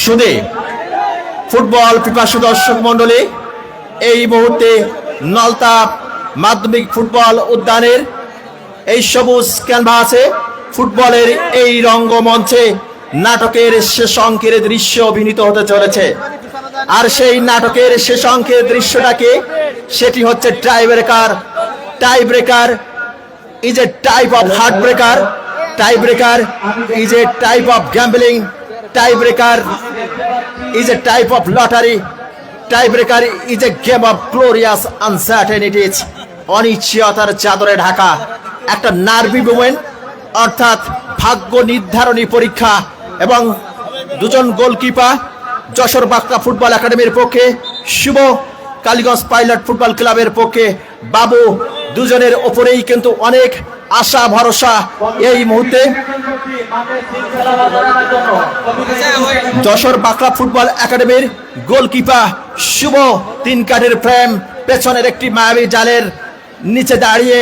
শুধু ফুটবল পিপাসু দর্শক মন্ডলী, এই মুহূর্তে নলতা মাধ্যমিক ফুটবল উদ্যানের এই সবুজ ক্যানভাসে ফুটবলের এই রঙ্গমঞ্চে নাটকের শেষ অঙ্কের দৃশ্য অভিনীত হতে চলেছে। আর সেই নাটকের শেষ অঙ্কের দৃশ্যটাকে, সেটি হচ্ছে tie breaker. Tie breaker is a type of heart breaker. Tie breaker is a type of gambling. Tie breaker is a type of lottery. Tiebreaker is a game of glorious uncertainties. অনিশ্চয়তার চাদরে ঢাকা একটা নার্ভি moment, অর্থাৎ ভাগ্য নির্ধারণী পরীক্ষা। এবং দুজন goalkeeper Jessore Bankra football একাডেমির পক্ষে, শুভ কালীগঞ্জ পাইলট ফুটবল ক্লাবের পক্ষে বাবু, দুজনের ওপরেই কিন্তু অনেক আশা ভরসা। এই মুহূর্তে যশোর বাঁকড়া ফুটবল একাডেমির গোলকিপার শুভ 3 কাঠের ফ্রেম, পেছনের একটি মায়াবী জালের নিচে দাঁড়িয়ে,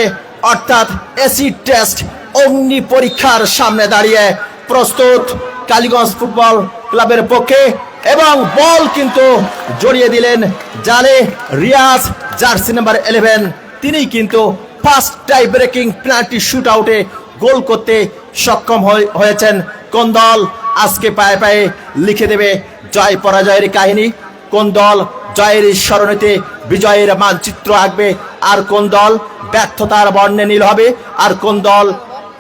অর্থাৎ এসিড টেস্ট অগ্নি পরীক্ষার সামনে দাঁড়িয়ে প্রস্তুত কালীগঞ্জ ফুটবল ক্লাবের পক্ষে। এবং বল কিন্তু জড়িয়ে দিলেন জালে রিয়াজ, জার্সি নাম্বার 11। তিনি কিন্তু first tie breaking penalty shoot আউটে গোল করতে সক্ষম হয়েছেন। কোন দল আজকে পায়ে পায়ে লিখে দেবে জয় পরাজয়ের কাহিনী? কোন দল জয়ের স্মরণীতে বিজয়ের মানচিত্র আঁকবে? আর কোন দল ব্যর্থতার বর্ণে নীল হবে? আর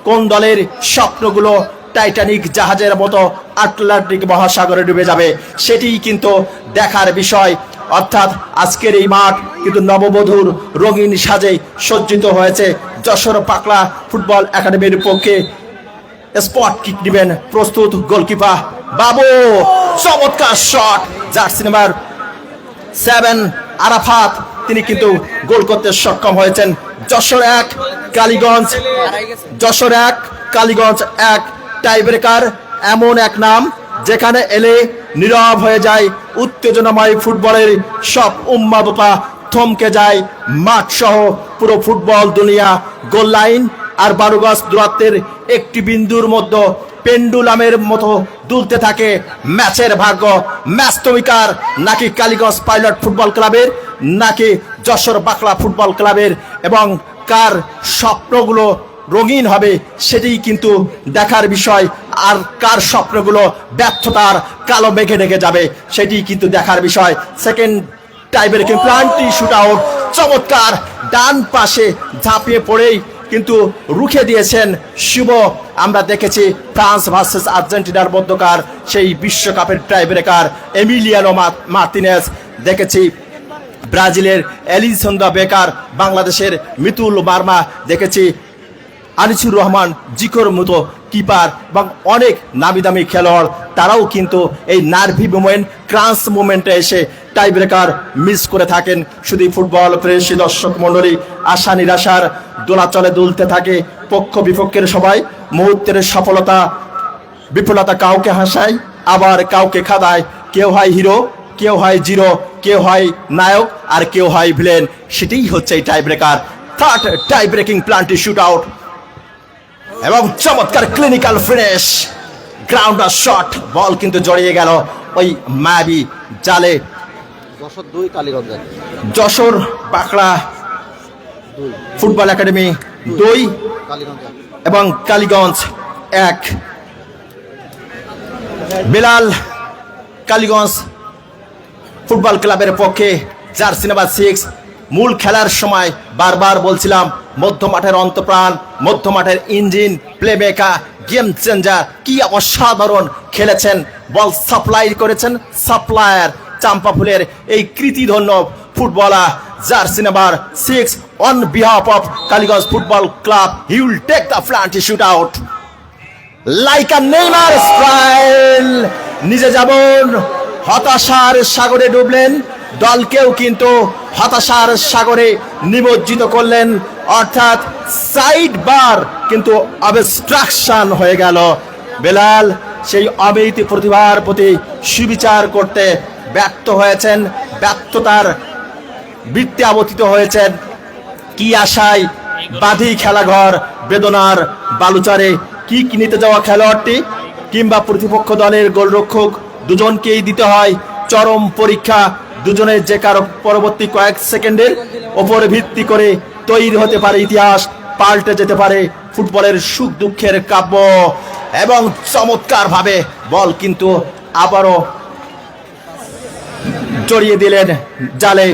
কোন দলের স্বপ্নগুলো টাইটানিক জাহাজের মতো আটলান্টিক মহাসাগরে ডুবে যাবে? সেটিই কিন্তু দেখার বিষয়। অর্থাৎ আজকের এই মাঠ কিন্তু নববধূর রঙিন সাজে সজ্জিত হয়েছে। যশোর বাঁকড়া ফুটবল একাডেমির পক্ষে স্পট কিক দিবেন প্রস্তুত গোলকিপার বাবু। চমৎকার শট, জার্সি নাম্বার 7 আরাফাত, তিনি কিন্তু গোল করতে সক্ষম হয়েছেন। যশোর 1 কালীগঞ্জ 1। টাই ব্রেকার এমন এক নাম যেখানে এলে নীরব হয়ে যায় উত্তেজনাময় ফুটবলের সব উন্মাদতা, থমকে যায় মাঠ সহ পুরো ফুটবল দুনিয়া। গোল লাইন আর 12 গজ দূরত্বের একটি বিন্দুর মধ্যে পেন্ডুলামের মতো দুলতে থাকে ম্যাচের ভাগ্য। ম্যাচ তবিকার নাকি কালীগঞ্জ পাইলট ফুটবল ক্লাবের, নাকি যশোর বাঁকড়া ফুটবল ক্লাবের, এবং কার স্বপ্নগুলো রঙিন হবে সেটাই কিন্তু দেখার বিষয়। আর কার স্বপ্নগুলো ব্যর্থতার কালো মেঘে ঢেকে যাবে সেটি কিন্তু দেখার বিষয়। Second tie breaking penalty shoot out, চমৎকার ডান পাশে ঝাঁপিয়ে পড়েই কিন্তু রুখে দিয়েছেন শুভ। আমরা দেখেছি ফ্রান্স ভার্সেস আর্জেন্টিনার মধ্যকার সেই বিশ্বকাপের টাই ব্রেকার এমিলিয়ানো মার্তিনেজ, দেখেছি ব্রাজিলের এলিসন দা বেকার, বাংলাদেশের মিতুল মার্মা, দেখেছি আনিসুর রহমান জিকোর মতো কিপার এবং অনেক নামি দামি খেলোয়াড়। তারাও কিন্তু এই নার্ভি মুভমেন্ট, ক্রাঞ্চ মুভমেন্টে এসে টাই ব্রেকার মিস করে থাকেন। শুধু ফুটবল প্রেসী দর্শক মণ্ডলী, আশা নিরাশার দোলাচলে দুলতে থাকে পক্ষ বিপক্ষের সবাই। মুহূর্তের সফলতা বিফলতা কাউকে হাসায়, আবার কাউকে খাদায়। কেউ হয় হিরো, কেউ হয় জিরো, কেউ হয় নায়ক, আর কেউ হয় ভিলেন। সেটাই হচ্ছে এই tie breaker. Third tie breaking penalty shoot out এবং চমৎকার clinical finish, grounder shot. Ball কিন্তু জড়িয়ে গেল ওই মায়াবী জালে। যশোর বাঁকড়া ফুটবল একাডেমি 2 এবং কালীগঞ্জ 1। বেলাল কালীগঞ্জ ফুটবল ক্লাবের পক্ষে জার্সি নাম্বার 6। মূল খেলার সময় বারবার বলছিলাম মধ্য মাঠের অন্তপ্রাণ, মধ্য মাঠের ইঞ্জিন, প্লেমেকার, গেম চেঞ্জার, কি অসাধারণ খেলেছেন। বল সাপ্লাই করেছেন সাপ্লায়ার চাম্পাফুলের এই কৃতিধন্য footballer jersey number 6 on behalf of Kaliganj football club. He will take the penalty shoot out like a Neymar style. নিজে যেমন হতাশার সাগরে ডুবলেন, দলকেও কিন্তু হতাশার সাগরে নিমজ্জিত করলেন। অর্থাৎ সাইড বার কিন্তু অবস্ট্রাকশন হয়ে গেল। বেলাল সেই অমিত প্রতিভার প্রতি সুবিচার করতে ব্যর্থ হয়েছেন, ব্যর্থতার বৃত্তে আবর্তিত হয়েছেন। কি আশায় বাঁধি খেলাঘর, বেদনার বালুচারে কি কিনতে যাওয়া খেলোয়াড়টি কিংবা প্রতিপক্ষ দলের গোলরক্ষক দুজনকেই দিতে হয় চরম পরীক্ষা। দুজনের যে কারো পরবর্তী কয়েক সেকেন্ডের ওপর ভিত্তি করে তৈরি হতে পারে ইতিহাস, পাল্টে যেতে পারে ফুটবলের সুখ দুঃখের কাব্য। এবং চমৎকার ভাবে বল কিন্তু আবারও জড়িয়ে দিলেন জালে।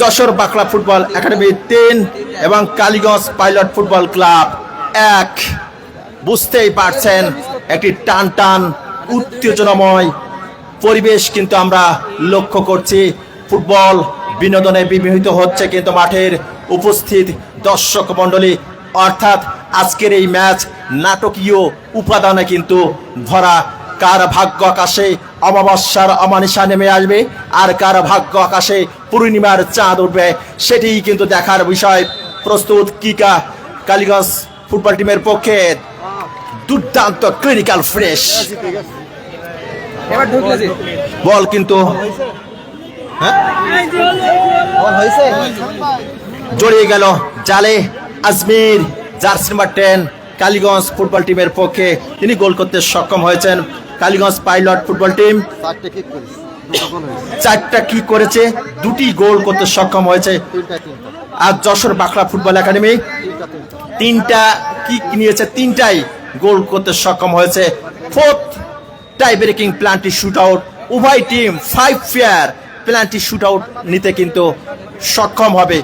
যশোর বাকলা ফুটবল একাডেমি 3 এবং কালীগঞ্জ পাইলট ফুটবল ক্লাব 1। বুঝতেই পারছেন একটি টান টান উত্তেজনাময় পরিবেশ কিন্তু আমরা লক্ষ্য করছি। ফুটবল বিনোদনে বিমোহিত হচ্ছে কিন্তু মাঠের উপস্থিত দর্শক মণ্ডলী, অর্থাৎ আজকের এই ম্যাচ নাটকীয় উপাদানে কিন্তু ভরা। কার ভাগ্য আকাশে অমাবস্যার অমানিশা নেমে আসবে আর কার ভাগ্য আকাশে পূর্ণিমার চাঁদ উঠবে সেটিই কিন্তু দেখার বিষয়। প্রস্তুত কিকা কালীগঞ্জ ফুটবল টিমের পক্ষে দুর্দান্ত ক্লিনিক্যাল ফ্রেশ বল কিন্তু জড়িয়ে গেল জালে। Ajmer jersey number 10 Kaliganj football টিমের পক্ষে তিনি গোল করতে সক্ষম হয়েছেন। কালীগঞ্জ পাইলট ফুটবল টিম 4টা কি করেছে, 2টি গোল করতে সক্ষম হয়েছে। আর যশোর বাকলা ফুটবল একাডেমি 3টা কিক নিয়েছে, 3টাই গোল করতে সক্ষম হয়েছে। 4th tie breaking penalty shoot out, উভয় টিম 5 ফেয়ার পেনাল্টি শুট আউট নিতে কিন্তু সক্ষম হবে।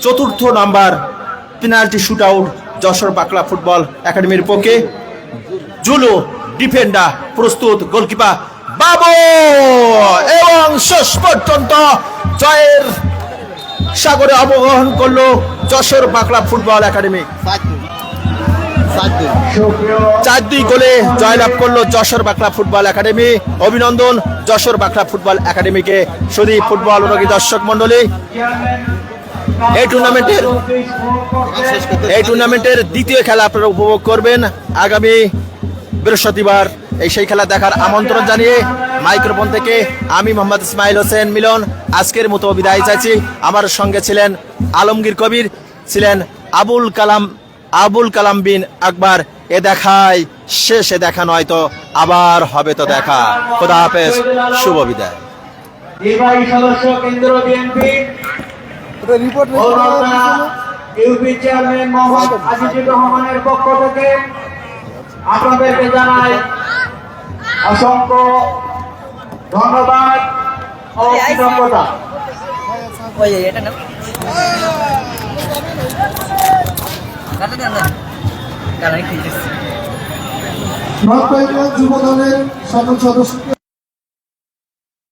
4র্থ number penalty shoot out Jessore Bakla football একাডেমির পক্ষে। জুলু ডিফেন্ডার প্রস্তুত, গোলকিপার বাবু, এবং শেষ পর্যন্ত জয়ের সাগরে অবগাহন করলো যশোর বাকলা ফুটবল একাডেমি। 4-2 গোলে জয়লাভ করলো যশোর বাকলা ফুটবল একাডেমি। অভিনন্দন যশোর বাকলা ফুটবল একাডেমিকে। শুধু ফুটবল অনুরাগী দর্শক মন্ডলী, এই টুর্নামেন্টের দ্বিতীয় খেলা আপনারা উপভোগ করবেন আগামী বৃহস্পতিবার। সেই খেলা দেখার আমন্ত্রণ জানিয়ে মাইক্রোফোন থেকে আমি মোহাম্মদ ইসমাইল হোসেন মিলন আজকের মতো বিদায় চাইছি। আমার সঙ্গে ছিলেন আলমগীর কবির, ছিলেন আবুল কালাম বিন আকবর। এ দেখায় শেষ, এ দেখা নয় তো আবার হবে তো দেখা। খোদা হাফেজ, শুভ বিদায়। নির্বাহী সদস্য কেন্দ্র BNP UP chairman Mohammad Azizur রহমানের পক্ষ থেকে আপনাদেরকে জানাই অসংখ্য ধন্যবাদ ও কৃতজ্ঞতা। যুব দলের সকল সদস্যকে